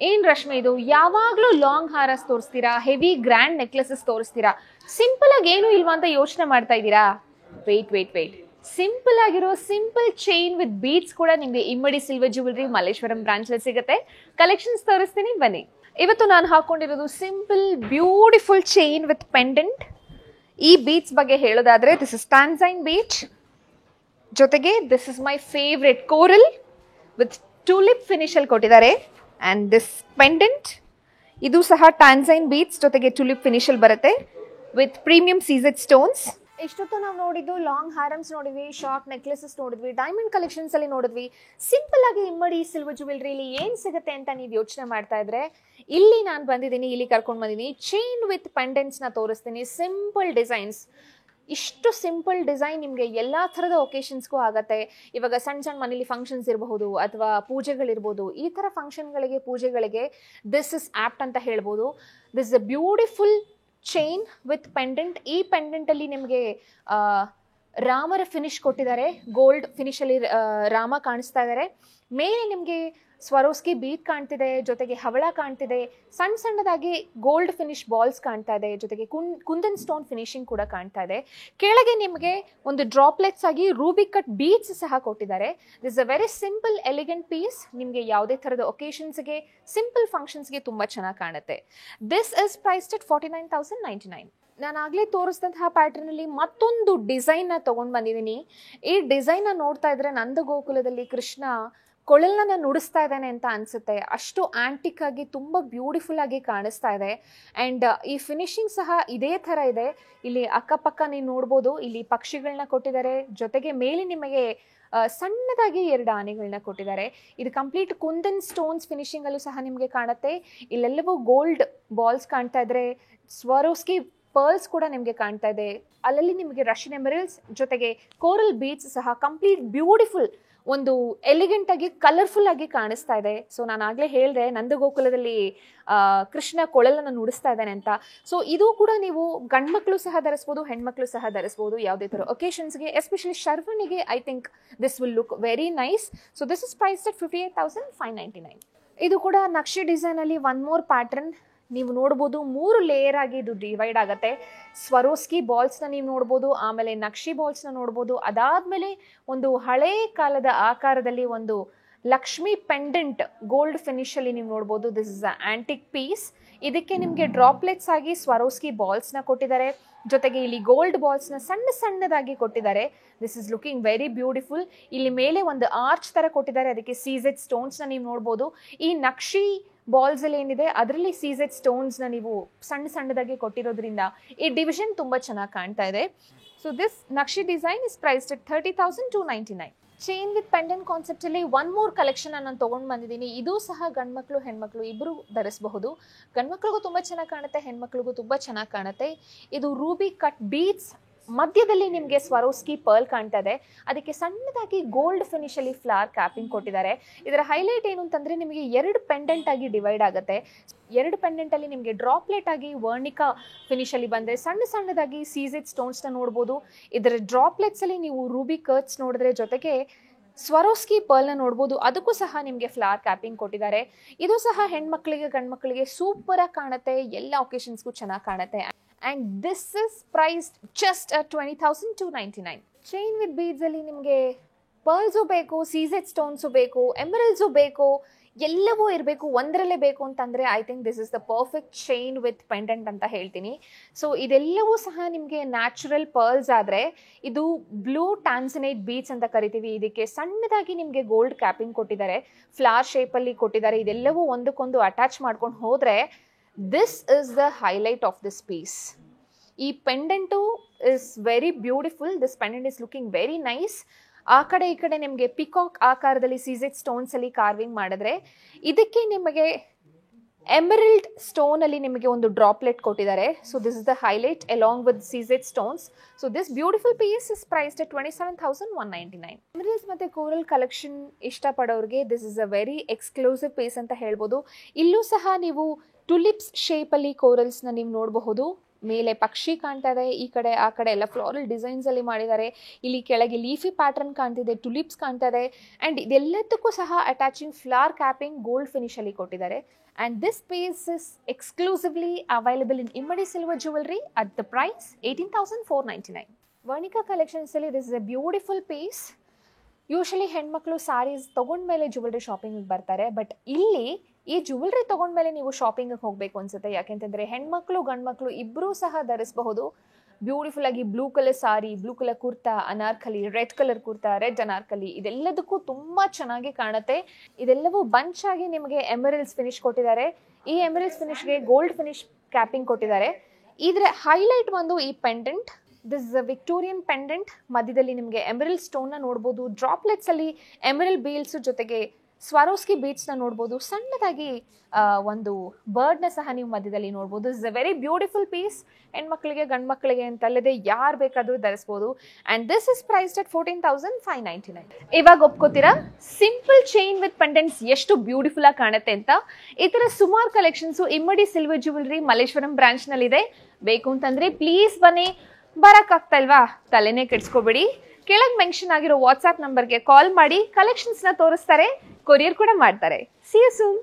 ಏನ್ ರಶ್ಮಿ ಇದು ಯಾವಾಗ್ಲೂ ಲಾಂಗ್ ಹಾರಸ್ ತೋರಿಸ್ತೀರಾ, ಹೆವಿ ಗ್ರ್ಯಾಂಡ್ ನೆಕ್ಲೆಸಸ್ ತೋರಿಸ್ತೀರಾ, ಸಿಂಪಲ್ ಆಗಿ ಏನು ಇಲ್ವಾ ಅಂತ ಯೋಚನೆ ಮಾಡ್ತಾ ಇದ್ದೀರಾ? ವೇಟ್ ಸಿಂಪಲ್ ಆಗಿರೋ ಸಿಂಪಲ್ ಚೈನ್ ವಿತ್ ಬೀಡ್ಸ್ ಕೂಡ ನಿಮಗೆ ಇಮ್ಮಡಿ ಸಿಲ್ವರ್ ಜ್ಯುವೆಲರಿ ಮಲ್ಲೇಶ್ವರಂ ಬ್ರಾಂಚ್ ಅಲ್ಲಿ ಸಿಗುತ್ತೆ. ಕಲೆಕ್ಷನ್ಸ್ ತೋರಿಸ್ತೀನಿ ಬನ್ನಿ. ಇವತ್ತು ನಾನು ಹಾಕೊಂಡಿರೋದು simple beautiful chain with pendant. ಈ ಬೀಡ್ಸ್ ಬಗ್ಗೆ ಹೇಳೋದಾದ್ರೆ ದಿಸ್ ಇಸ್ ಟ್ಯಾನ್ಸೈನ್ ಬೀಡ್, ಜೊತೆಗೆ this is my favourite coral with tulip finish ಅಲ್ಲಿ ಕೊಟ್ಟಿದ್ದಾರೆ. ಅಂಡ್ ದಿಸ್ ಪೆಂಡೆಂಟ್ ಇದು ಸಹ ಟ್ಯಾನ್ಸೈನ್ ಬೀಡ್ಸ್ ಜೊತೆಗೆ ಟುಲಿಪ್ ಫಿನಿಶ್ ಅಲ್ಲಿ ಬರುತ್ತೆ ವಿತ್ ಪ್ರೀಮಿಯಂ ಸೀಸೆಡ್ ಸ್ಟೋನ್ಸ್. ಇಷ್ಟೊತ್ತು ನಾವು ನೋಡಿದ್ದು ಲಾಂಗ್ ಹಾರಮ್ಸ್ ನೋಡಿದ್ವಿ, ಶಾರ್ಟ್ ನೆಕ್ಲೆಸಸ್ ನೋಡಿದ್ವಿ, ಡೈಮಂಡ್ ಕಲೆಕ್ಷನ್ಸ್ ಅಲ್ಲಿ ನೋಡಿದ್ವಿ. ಸಿಂಪಲ್ ಆಗಿ ಇಮ್ಮಡಿ ಸಿಲ್ವರ್ ಜ್ಯುವೆಲರಿಲಿ ಏನ್ ಸಿಗುತ್ತೆ ಅಂತ ನೀವು ಯೋಚನೆ ಮಾಡ್ತಾ ಇದ್ರೆ ಇಲ್ಲಿ ನಾನು ಬಂದಿದ್ದೀನಿ, ಇಲ್ಲಿ ಕರ್ಕೊಂಡು ಬಂದಿದ್ದೀನಿ. ಚೈನ್ ವಿತ್ ಪೆಂಡೆಂಟ್ಸ್ ನ ತೋರಿಸ್ತೀನಿ. ಸಿಂಪಲ್ ಡಿಸೈನ್ಸ್, ಇಷ್ಟು ಸಿಂಪಲ್ ಡಿಸೈನ್ ನಿಮಗೆ ಎಲ್ಲ ಥರದ ಒಕೇಶನ್ಸ್ಗೂ ಆಗತ್ತೆ. ಇವಾಗ ಸಣ್ಣ ಸಣ್ಣ ಮನೇಲಿ ಫಂಕ್ಷನ್ಸ್ ಇರಬಹುದು ಅಥವಾ ಪೂಜೆಗಳಿರ್ಬೋದು, ಈ ಥರ ಫಂಕ್ಷನ್ಗಳಿಗೆ ಪೂಜೆಗಳಿಗೆ ದಿಸ್ ಇಸ್ ಆಪ್ಟ್ ಅಂತ ಹೇಳ್ಬೋದು. This is a beautiful chain with pendant. ಈ ಪೆಂಡೆಂಟಲ್ಲಿ ನಿಮಗೆ ರಾಮರ ಫಿನಿಶ್ ಕೊಟ್ಟಿದ್ದಾರೆ, ಗೋಲ್ಡ್ ಫಿನಿಶಲ್ಲಿ ರಾಮ ಕಾಣಿಸ್ತಾ ಇದ್ದಾರೆ. ಮೇಲೆ ನಿಮಗೆ ಸ್ವರೋಸ್ಕಿ ಬೀಟ್ ಕಾಣ್ತಿದೆ, ಜೊತೆಗೆ ಹವಳ ಕಾಣ್ತಿದೆ, ಸಣ್ಣ ಸಣ್ಣದಾಗಿ ಗೋಲ್ಡ್ ಫಿನಿಶ್ ಬಾಲ್ಸ್ ಕಾಣ್ತಾ ಇದೆ, ಜೊತೆಗೆ ಕುಂದನ್ ಸ್ಟೋನ್ ಫಿನಿಶಿಂಗ್ ಕೂಡ ಕಾಣ್ತಾ ಇದೆ. ಕೆಳಗೆ ನಿಮಗೆ ಒಂದು ಡ್ರಾಪ್ಲೆಟ್ಸ್ ಆಗಿ ರೂಬಿ ಕಟ್ ಬೀಡ್ಸ್ ಸಹ ಕೊಟ್ಟಿದ್ದಾರೆ. This a very simple elegant piece. ನಿಮಗೆ ಯಾವುದೇ ಥರದ ಒಕೇಶನ್ಸ್ಗೆ, ಸಿಂಪಲ್ ಫಂಕ್ಷನ್ಸ್ಗೆ ತುಂಬ ಚೆನ್ನಾಗಿ ಕಾಣುತ್ತೆ. This is priced at 49,099. ನಾನು ಆಗಲೇ ತೋರಿಸಿದಂತಹ ಪ್ಯಾಟರ್ನಲ್ಲಿ ಮತ್ತೊಂದು ಡಿಸೈನ್ನ ತೊಗೊಂಡು ಬಂದಿದ್ದೀನಿ. ಈ ಡಿಸೈನ್ನ ನೋಡ್ತಾ ಇದ್ರೆ ನಂದ ಗೋಕುಲದಲ್ಲಿ ಕೃಷ್ಣ ಕೊಳಲನ್ನ ನುಡಿಸ್ತಾ ಇದ್ದಾನೆ ಅಂತ ಅನ್ಸುತ್ತೆ. ಅಷ್ಟು ಆಂಟಿಕ್ ಆಗಿ ತುಂಬ ಬ್ಯೂಟಿಫುಲ್ ಆಗಿ ಕಾಣಿಸ್ತಾ ಇದೆ. ಆ್ಯಂಡ್ ಈ ಫಿನಿಶಿಂಗ್ ಸಹ ಇದೇ ಥರ ಇದೆ. ಇಲ್ಲಿ ಅಕ್ಕಪಕ್ಕ ನೀವು ನೋಡ್ಬೋದು, ಇಲ್ಲಿ ಪಕ್ಷಿಗಳನ್ನ ಕೊಟ್ಟಿದ್ದಾರೆ, ಜೊತೆಗೆ ಮೇಲೆ ನಿಮಗೆ ಸಣ್ಣದಾಗಿ 2 ಆನೆಗಳನ್ನ ಕೊಟ್ಟಿದ್ದಾರೆ. ಇದು ಕಂಪ್ಲೀಟ್ ಕುಂದನ್ ಸ್ಟೋನ್ಸ್ ಫಿನಿಶಿಂಗ್ ಅಲ್ಲೂ ಸಹ ನಿಮಗೆ ಕಾಣುತ್ತೆ. ಇಲ್ಲೆಲ್ಲವೂ ಗೋಲ್ಡ್ ಬಾಲ್ಸ್ ಕಾಣ್ತಾ ಇದ್ರೆ, ಸ್ವರೋಸ್ಕಿ ಪರ್ಲ್ಸ್ ಕೂಡ ನಿಮಗೆ ಕಾಣ್ತಾ ಇದೆ. ಅಲ್ಲಲ್ಲಿ ನಿಮಗೆ ರಶಿಯನ್ ಎಮರಲ್ಸ್ ಜೊತೆಗೆ ಕೋರಲ್ ಬೀಡ್ಸ್ ಸಹ ಕಂಪ್ಲೀಟ್ ಬ್ಯೂಟಿಫುಲ್, ಒಂದು ಎಲಿಗೆಂಟ್ ಆಗಿ ಕಲರ್ಫುಲ್ ಆಗಿ ಕಾಣಿಸ್ತಾ ಇದೆ. ಸೊ ನಾನು ಆಗಲೇ ಹೇಳಿದೆ ನಂದಗೋಕುಲದಲ್ಲಿ ಕೃಷ್ಣ ಕೊಳಲನ್ನು ನುಡಿಸ್ತಾ ಇದ್ದಾನೆ ಅಂತ. ಸೊ ಇದು ಕೂಡ ನೀವು ಗಂಡ್ಮಕ್ಳು ಸಹ ಧರಿಸ್ಬೋದು, ಹೆಣ್ಮಕ್ಳು ಸಹ ಧರಿಸ್ಬೋದು ಯಾವುದೇ ಥರ ಒಕೇಶನ್ಸ್ಗೆ. ಎಸ್ಪೆಷಲಿ ಶರ್ವಣಿಗೆ I think this will look very nice. So this is priced at 58,599. ಇದು ಕೂಡ ನಕ್ಷೆ ಡಿಸೈನಲ್ಲಿ ಒನ್ ಮೋರ್ ಪ್ಯಾಟರ್ನ್ ನೀವು ನೋಡ್ಬೋದು. 3 ಲೇಯರ್ ಆಗಿ ಇದು ಡಿವೈಡ್ ಆಗುತ್ತೆ. ಸ್ವರೋಸ್ಕಿ ಬಾಲ್ಸ್ನ ನೀವು ನೋಡ್ಬೋದು, ಆಮೇಲೆ ನಕ್ಷಿ ಬಾಲ್ಸ್ನ ನೋಡ್ಬೋದು, ಅದಾದಮೇಲೆ ಒಂದು ಹಳೇ ಕಾಲದ ಆಕಾರದಲ್ಲಿ ಒಂದು ಲಕ್ಷ್ಮಿ ಪೆಂಡೆಂಟ್ ಗೋಲ್ಡ್ ಫಿನಿಶಲ್ಲಿ ನೀವು ನೋಡ್ಬೋದು. This is a antique piece. ಇದಕ್ಕೆ ನಿಮಗೆ ಡ್ರಾಪ್ಲೆಟ್ಸ್ ಆಗಿ ಸ್ವರೋಸ್ಕಿ ಬಾಲ್ಸ್ನ ಕೊಟ್ಟಿದ್ದಾರೆ, ಜೊತೆಗೆ ಇಲ್ಲಿ ಗೋಲ್ಡ್ ಬಾಲ್ಸ್ನ ಸಣ್ಣದಾಗಿ ಕೊಟ್ಟಿದ್ದಾರೆ. This is looking very beautiful. ಇಲ್ಲಿ ಮೇಲೆ ಒಂದು ಆರ್ಚ್ ಥರ ಕೊಟ್ಟಿದ್ದಾರೆ, ಅದಕ್ಕೆ ಸೀಸೆಡ್ ಸ್ಟೋನ್ಸ್ನ ನೀವು ನೋಡ್ಬೋದು. ಈ ನಕ್ಷಿ ಬಾಲ್ಸ್ ಅಲ್ಲಿ ಏನಿದೆ ಅದರಲ್ಲಿ ಸೀಸೆಡ್ ಸ್ಟೋನ್ಸ್ನ ನೀವು ಸಣ್ಣದಾಗಿ ಕೊಟ್ಟಿರೋದ್ರಿಂದ ಈ ಡಿವಿಷನ್ ತುಂಬ ಚೆನ್ನಾಗಿ ಕಾಣ್ತಾ ಇದೆ. So this Naqvi design is priced at 30,299. Chain with pendant concept ಅಲ್ಲಿ ಒನ್ ಮೋರ್ ಕಲೆಕ್ಷನ್ ನಾನು ತೊಗೊಂಡು ಬಂದಿದ್ದೀನಿ. ಇದು ಸಹ ಗಂಡ್ಮಕ್ಳು ಹೆಣ್ಮಕ್ಳು ಇಬ್ಬರು ಧರಿಸಬಹುದು. ಗಂಡ್ಮಕ್ಳಿಗೂ ತುಂಬ ಚೆನ್ನಾಗಿ ಕಾಣುತ್ತೆ, ಹೆಣ್ಮಕ್ಳಿಗೂ ತುಂಬ ಚೆನ್ನಾಗಿ ಕಾಣುತ್ತೆ. ಇದು ರೂಬಿ ಕಟ್ ಬೀಡ್ಸ್, ಮಧ್ಯದಲ್ಲಿ ನಿಮಗೆ ಸ್ವರೋಸ್ಕಿ ಪರ್ಲ್ ಕಾಣ್ತಾ ಇದೆ, ಅದಕ್ಕೆ ಸಣ್ಣದಾಗಿ ಗೋಲ್ಡ್ ಫಿನಿಶ್ ಅಲ್ಲಿ ಫ್ಲವರ್ ಕ್ಯಾಪಿಂಗ್ ಕೊಟ್ಟಿದ್ದಾರೆ. ಇದರ ಹೈಲೈಟ್ ಏನು ಅಂತಂದ್ರೆ ನಿಮಗೆ 2 ಪೆಂಡೆಂಟ್ ಆಗಿ ಡಿವೈಡ್ ಆಗುತ್ತೆ. 2 ಪೆಂಡೆಂಟ್ ಅಲ್ಲಿ ನಿಮಗೆ ಡ್ರಾಪ್ಲೆಟ್ ಆಗಿ ವರ್ಣಿಕಾ ಫಿನಿಶ್ ಅಲ್ಲಿ ಬಂದ್ರೆ, ಸಣ್ಣದಾಗಿ ಸೀಸೆಡ್ ಸ್ಟೋನ್ಸ್ನ ನೋಡ್ಬೋದು. ಇದರ ಡ್ರಾಪ್ಲೆಟ್ಸ್ ಅಲ್ಲಿ ನೀವು ರೂಬಿ ಕರ್ಟ್ಸ್ ನೋಡಿದ್ರೆ, ಜೊತೆಗೆ ಸ್ವರೋಸ್ಕಿ ಪರ್ಲ್ನ ನೋಡ್ಬೋದು, ಅದಕ್ಕೂ ಸಹ ನಿಮಗೆ ಫ್ಲವರ್ ಕ್ಯಾಪಿಂಗ್ ಕೊಟ್ಟಿದ್ದಾರೆ. ಇದು ಸಹ ಹೆಣ್ಮಕ್ಳಿಗೆ ಗಂಡ್ಮಕ್ಳಿಗೆ ಸೂಪರ್ ಆಗಿ ಕಾಣುತ್ತೆ, ಎಲ್ಲ ಒಕೇಶನ್ಸ್ಗೂ ಚೆನ್ನಾಗಿ ಕಾಣುತ್ತೆ. And this is priced just at 20,299. Chain with beads ಅಲ್ಲಿ ನಿಮಗೆ ಪರ್ಲ್ಸು ಬೇಕು, ಸೀಸೆಡ್ ಸ್ಟೋನ್ಸು ಬೇಕು, ಎಮರಲ್ಸು ಬೇಕು, ಎಲ್ಲವೂ ಇರಬೇಕು, ಒಂದರಲ್ಲೇ ಬೇಕು ಅಂತಂದರೆ I think this is the perfect chain with pendant ಅಂತ ಹೇಳ್ತೀನಿ. ಸೊ ಇದೆಲ್ಲವೂ ಸಹ ನಿಮಗೆ ನ್ಯಾಚುರಲ್ ಪರ್ಲ್ಸ್ ಆದರೆ, ಇದು ಬ್ಲೂ ಟ್ಯಾನ್ಸನೇಟ್ ಬೀಡ್ಸ್ ಅಂತ ಕರಿತೀವಿ. ಇದಕ್ಕೆ ಸಣ್ಣದಾಗಿ ನಿಮಗೆ ಗೋಲ್ಡ್ ಕ್ಯಾಪಿಂಗ್ ಕೊಟ್ಟಿದ್ದಾರೆ, ಫ್ಲವರ್ ಶೇಪಲ್ಲಿ ಕೊಟ್ಟಿದ್ದಾರೆ. ಇದೆಲ್ಲವೂ ಒಂದಕ್ಕೊಂದು ಅಟ್ಯಾಚ್ ಮಾಡ್ಕೊಂಡು ಹೋದರೆ this is the highlight of this piece. ಈ pendant is very beautiful. This pendant is looking very nice. ಆ ಕಡೆ ಈ ಕಡೆ ನಿಮಗೆ ಪಿಕಾಕ್ ಆಕಾರದಲ್ಲಿ ಸೀಸೆಡ್ ಸ್ಟೋನ್ಸ್ ಅಲ್ಲಿ ಕಾರ್ವಿಂಗ್ ಮಾಡಿದ್ರೆ, ಇದಕ್ಕೆ ನಿಮಗೆ ಎಮರಲ್ಡ್ ಸ್ಟೋನ್ ಅಲ್ಲಿ ನಿಮಗೆ ಒಂದು ಡ್ರಾಪ್ಲೆಟ್ ಕೊಟ್ಟಿದ್ದಾರೆ. So this is the highlight along with ಸೀಸೆಡ್ stones. So this beautiful piece is priced at 27,199. Emeralds ಮತ್ತೆ ಕೋರಲ್ ಕಲೆಕ್ಷನ್ ಇಷ್ಟಪಡೋರಿಗೆ this is a very exclusive piece ಅಂತ ಹೇಳ್ಬೋದು. ಇಲ್ಲೂ ಸಹ ನೀವು ಟುಲಿಪ್ಸ್ ಶೇಪಲ್ಲಿ ಕೋರಲ್ಸ್ನ ನೀವು ನೋಡಬಹುದು. ಮೇಲೆ ಪಕ್ಷಿ ಕಾಣ್ತಾ ಇದೆ, ಈ ಕಡೆ ಆ ಕಡೆ ಎಲ್ಲ ಫ್ಲೋರಲ್ ಡಿಸೈನ್ಸ್ ಅಲ್ಲಿ ಮಾಡಿದ್ದಾರೆ. ಇಲ್ಲಿ ಕೆಳಗೆ ಲೀಫಿ ಪ್ಯಾಟರ್ನ್ ಕಾಣ್ತಿದೆ, ಟುಲಿಪ್ಸ್ ಕಾಣ್ತಾ ಇದೆ. ಅಂಡ್ ಇದೆಲ್ಲದಕ್ಕೂ ಸಹ attaching flower capping gold finish ಅಲ್ಲಿ ಕೊಟ್ಟಿದ್ದಾರೆ. And this piece is exclusively available in Immadi Silver Jewelry at the price 18,499. Vernica Collections ಅಲ್ಲಿ this is a beautiful piece. Usually ಹೆಣ್ಮಕ್ಳು ಸ್ಯಾರೀಸ್ ತೊಗೊಂಡ್ಮೇಲೆ ಜ್ಯುವೆಲ್ರಿ ಶಾಪಿಂಗಿಗೆ ಬರ್ತಾರೆ, ಬಟ್ ಇಲ್ಲಿ ಈ ಜ್ಯುವೆಲ್ರಿ ತೊಗೊಂಡ್ಮೇಲೆ ನೀವು ಶಾಪಿಂಗಿಗೆ ಹೋಗಬೇಕು ಅನ್ಸುತ್ತೆ. ಯಾಕೆಂತಂದರೆ ಹೆಣ್ಮಕ್ಳು ಗಂಡ್ಮಕ್ಳು ಇಬ್ಬರೂ ಸಹ ಧರಿಸಬಹುದು. ಬ್ಯೂಟಿಫುಲ್ ಆಗಿ blue colour sari, blue colour kurta, anarkali, red colour kurta, red anarkali, ಇದೆಲ್ಲದಕ್ಕೂ ತುಂಬ ಚೆನ್ನಾಗಿ ಕಾಣುತ್ತೆ. ಇದೆಲ್ಲವೂ ಬಂಚ್ ಆಗಿ ನಿಮಗೆ ಎಮರಲ್ಸ್ ಫಿನಿಶ್ ಕೊಟ್ಟಿದ್ದಾರೆ. ಈ ಎಮರಲ್ಸ್ ಫಿನಿಶ್ಗೆ ಗೋಲ್ಡ್ ಫಿನಿಶ್ ಕ್ಯಾಪಿಂಗ್ ಕೊಟ್ಟಿದ್ದಾರೆ. ಇದರ ಹೈಲೈಟ್ ಒಂದು ಈ pendant. This is a Victorian pendant. ಮಧ್ಯದಲ್ಲಿ ನಿಮಗೆ ಎಮರಲ್ ಸ್ಟೋನ್ನ ನೋಡ್ಬೋದು, ಡ್ರಾಪ್ಲೆಟ್ಸ್ ಅಲ್ಲಿ ಎಮರಲ್ ಬೀಲ್ಸ್ ಜೊತೆಗೆ ಸ್ವರೋಸ್ಕಿ ಬೀಡ್ಸ್ನ ನೋಡ್ಬೋದು. ಸಣ್ಣದಾಗಿ ಒಂದು ಬರ್ಡ್ನ ಸಹ ನೀವು ಮಧ್ಯದಲ್ಲಿ ನೋಡ್ಬೋದು. This is a very beautiful piece. ಹೆಣ್ಮಕ್ಳಿಗೆ ಗಂಡು ಮಕ್ಕಳಿಗೆ ಅಂತಲ್ಲದೆ ಯಾರು ಬೇಕಾದರೂ ಧರಿಸ್ಬೋದು. And this is priced at 14,599. ಇವಾಗ ಒಪ್ಕೋತೀರಾ ಸಿಂಪಲ್ ಚೈನ್ ವಿತ್ ಪೆಂಡೆಂಟ್ಸ್ ಎಷ್ಟು ಬ್ಯೂಟಿಫುಲ್ ಆಗಿ ಕಾಣುತ್ತೆ ಅಂತ? ಈ ಥರ ಸುಮಾರು ಕಲೆಕ್ಷನ್ಸು ಇಮ್ಮಡಿ ಸಿಲ್ವರ್ ಜ್ಯುವೆಲ್ರಿ ಮಲ್ಲೇಶ್ವರಂ ಬ್ರಾಂಚ್ನಲ್ಲಿದೆ. ಬೇಕು ಅಂತಂದರೆ ಪ್ಲೀಸ್ ಬನ್ನಿ. ಬರೋಕ್ಕಾಗ್ತಾ ಇಲ್ವಾ? ತಲೆನೇ ಕೆಡ್ಸ್ಕೋಬೇಡಿ. ಕೆಳಗೆ ಮೆನ್ಷನ್ ಆಗಿರೋ ವಾಟ್ಸ್ಆ್ಯಪ್ ನಂಬರ್ಗೆ ಕಾಲ್ ಮಾಡಿ ಕಲೆಕ್ಷನ್ಸ್ನ ತೋರಿಸ್ತಾರೆ, ಕೊರಿಯರ್ ಕೂಡ ಮಾಡ್ತಾರೆ. See you soon.